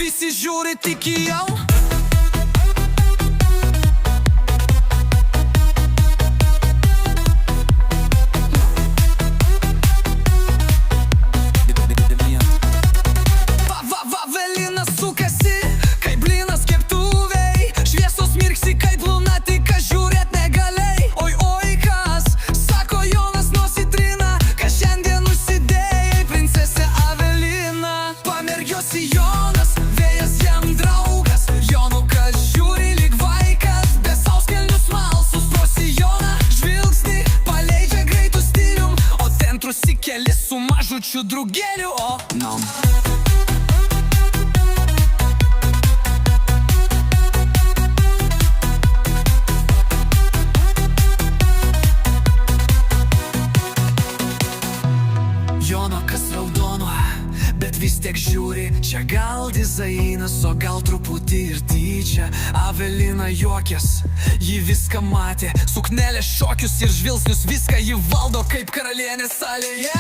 visi žiūri tik į jau. Evelina sukasi, kaip blynas keptuvėj. Šviesos mirksi, kaip lunatika, žiūrėt negalėjai. Oi, oi, kas, sako Jonas nosį trina, kas šiandien užsidėjai, princesė Avelina. Pamergiuosi Jonas, vėjas jam draugas. Jonukas žiūri lyg vaikas, be sauskelnių smalsus. Pro sijoną žvilgsnį paleidžia greitų stilium, o ten trusikeli su mažučiu drugeliu. O, nom. Jonukas raudono, bet vis tiek žiūri. Čia gal dizainas, o gal truputį ir tyčia. Avelina juokės, ji viską matė. Suknelės šokius ir žvilgsnius, viską ji valdo kaip karalienė salėje.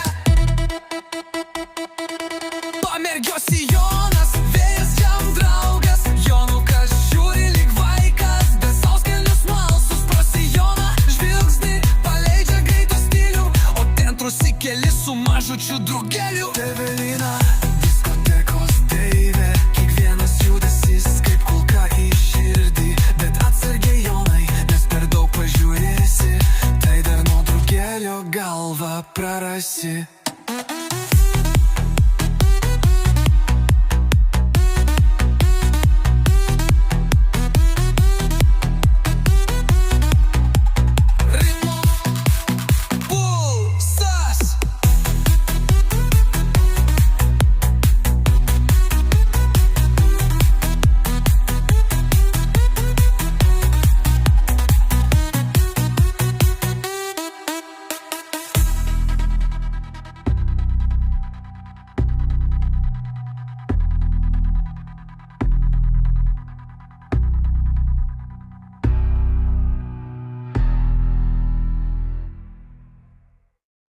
Pamergiuosi Jonas, vėjas jam draugas. Jonukas žiūri lyg vaikas, be sauskelnių smalsus. Pro sijoną žvilgsnį paleidžia greitų stilių, o ten trusikeli su mažučiu drugeliu. Evelina, diskotekos deivė, kiekvienas judesys kaip kulka į širdį. Bet atsargiai Jonai, nes per daug pažiūrėsi, tai dar nuo drugelio galvą prarasi.